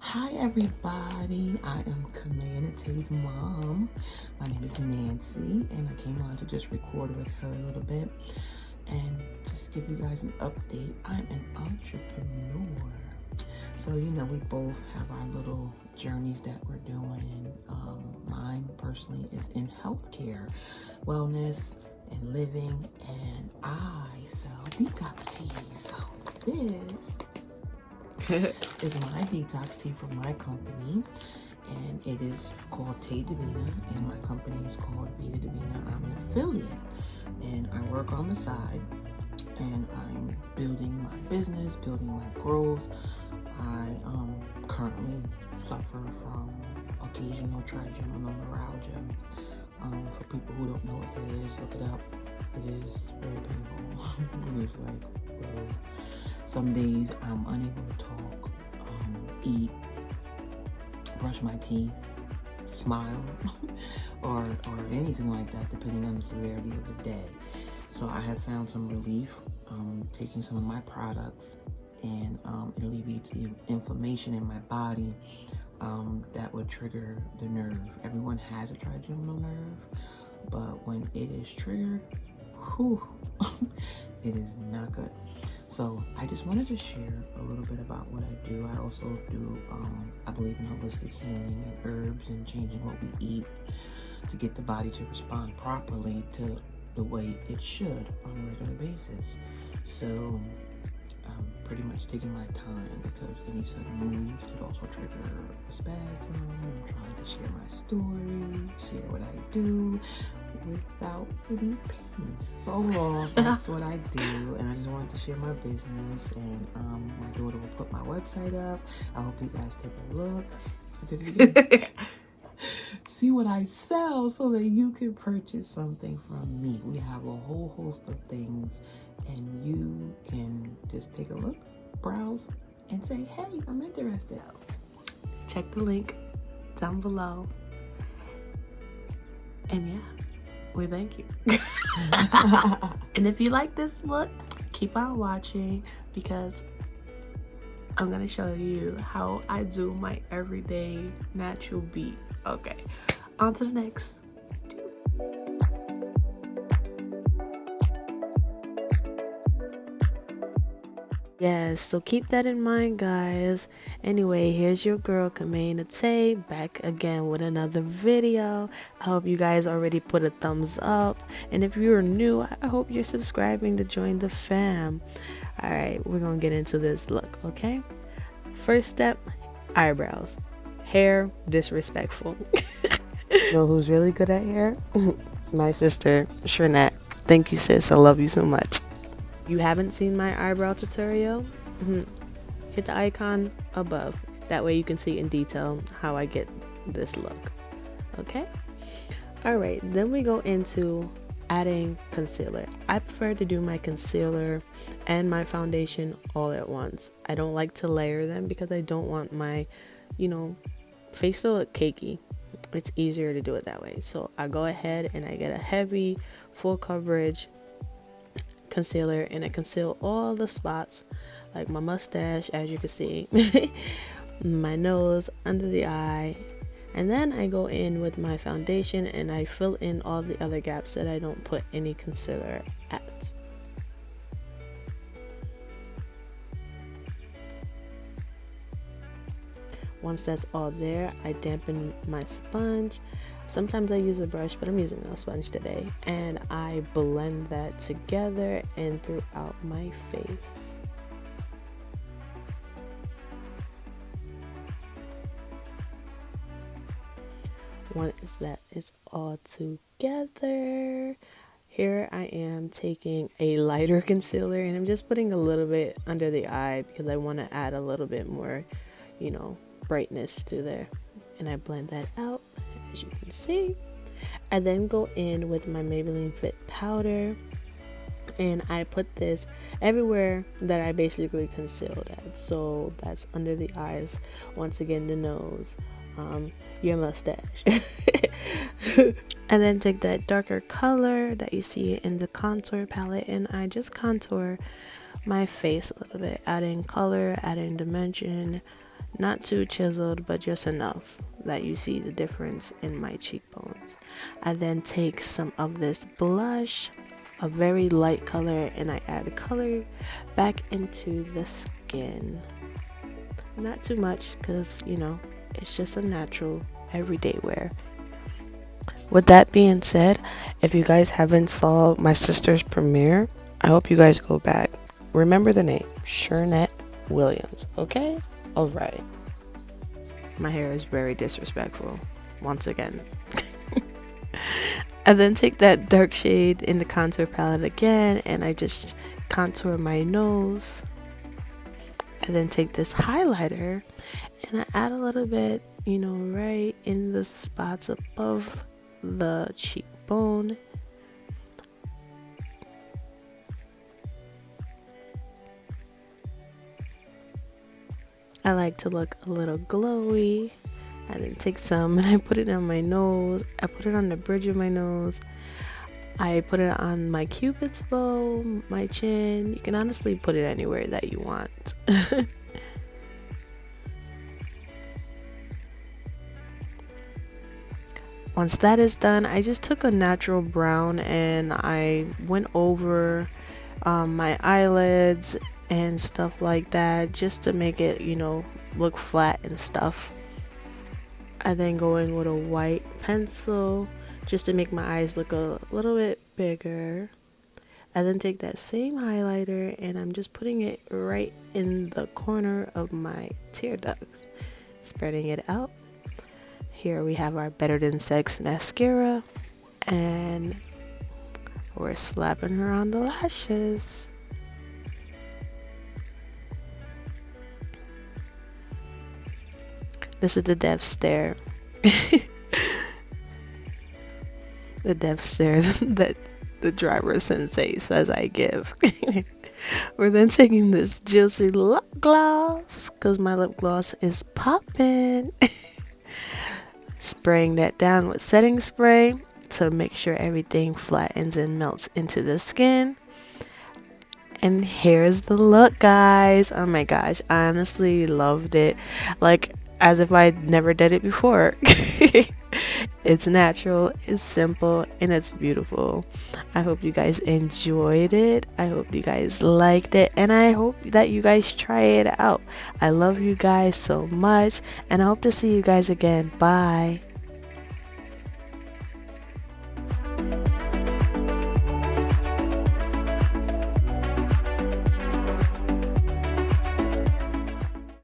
Hi everybody, I am KAMAA NETE's mom. My name is Nancy and I came on to just record with her a little bit and just give you guys an update. I'm an entrepreneur. So, we both have our little journeys that we're doing. Mine personally is in healthcare, wellness, and living, and I sell detox teas. So this is my detox tea from my company, and it is called Te Divina, and my company is called Vita Divina. I'm an affiliate, and I work on the side, and I'm building my business, building my growth. I currently suffer from occasional trigeminal neuralgia. For people who don't know what that is, look it up. It is very painful. It's like, whoa. Some days I'm unable to talk, eat, brush my teeth, smile, or anything like that, depending on the severity of the day. So I have found some relief taking some of my products, and it alleviates the inflammation in my body that would trigger the nerve. Everyone has a trigeminal nerve, but when it is triggered, whew, it is not good. So I just wanted to share a little bit about what I do. I also do, I believe in holistic healing and herbs and changing what we eat to get the body to respond properly to the way it should on a regular basis. So pretty much taking my time, because any sudden moves could also trigger a spasm. I'm trying to share my story, share what I do without any pain. So overall, that's what I do, and I just wanted to share my business, and my daughter will put my website up. I hope you guys take a look. See what I sell so that you can purchase something from me. We have a whole host of things, and you can just take a look, browse, and say, hey, I'm interested. Check the link down below. And yeah, we thank you. And if you like this look, keep on watching, because I'm gonna show you how I do my everyday natural beat. Okay, on to the next. Yes, so keep that in mind, guys. Anyway, here's your girl KAMAA NETE back again with another video. I hope you guys already put a thumbs up, and if you're new, I hope you're subscribing to join the fam. All right, we're gonna get into this look. Okay, first step, eyebrows. Hair, disrespectful. You know who's really good at hair? My sister Shrinette. Thank you, sis. I love you so much. You haven't seen my eyebrow tutorial? Hit the icon above. That way you can see in detail how I get this look. Okay? Alright, then we go into adding concealer. I prefer to do my concealer and my foundation all at once. I don't like to layer them because I don't want my, face to look cakey. It's easier to do it that way. So I go ahead and I get a heavy, full coverage concealer, and I conceal all the spots, like my mustache, as you can see, my nose, under the eye, and then I go in with my foundation and I fill in all the other gaps that I don't put any concealer at. Once that's all there, I dampen my sponge. Sometimes I use a brush, but I'm using a sponge today. And I blend that together and throughout my face. Once that is all together, here I am taking a lighter concealer, and I'm just putting a little bit under the eye because I want to add a little bit more, brightness to there. And I blend that out, as you can see. I then go in with my Maybelline Fit powder, and I put this everywhere that I basically concealed at. So that's under the eyes, once again the nose, your mustache. And then take that darker color that you see in the contour palette, and I just contour my face a little bit, adding color, adding dimension, Not too chiseled, but just enough that you see the difference in my cheekbones. I then take some of this blush, a very light color, and I add color back into the skin. Not too much because, it's just a natural everyday wear. With that being said, if you guys haven't saw my sister's premiere, I hope you guys go back. Remember the name, Shernette Williams, okay? Alright. My hair is very disrespectful, once again. I then take that dark shade in the contour palette again, and I just contour my nose. I then take this highlighter, and I add a little bit, right in the spots above the cheekbone. I like to look a little glowy. I then take some and I put it on my nose. I put it on the bridge of my nose. I put it on my cupid's bow, my chin. You can honestly put it anywhere that you want. Once that is done, I just took a natural brown and I went over my eyelids and stuff like that, just to make it, look flat and stuff. I then go in with a white pencil just to make my eyes look a little bit bigger. I then take that same highlighter and I'm just putting it right in the corner of my tear ducts, spreading it out. Here we have our Better Than Sex mascara, and we're slapping her on the lashes. This is the death stare. The death stare that the driver sensei says I give. We're then taking this juicy lip gloss, because my lip gloss is popping. Spraying that down with setting spray to make sure everything flattens and melts into the skin. And here's the look, guys. Oh my gosh, I honestly loved it. Like, as if I'd never did it before. It's natural, it's simple, and it's beautiful. I hope you guys enjoyed it. I hope you guys liked it, and I hope that you guys try it out. I love you guys so much, and I hope to see you guys again. Bye.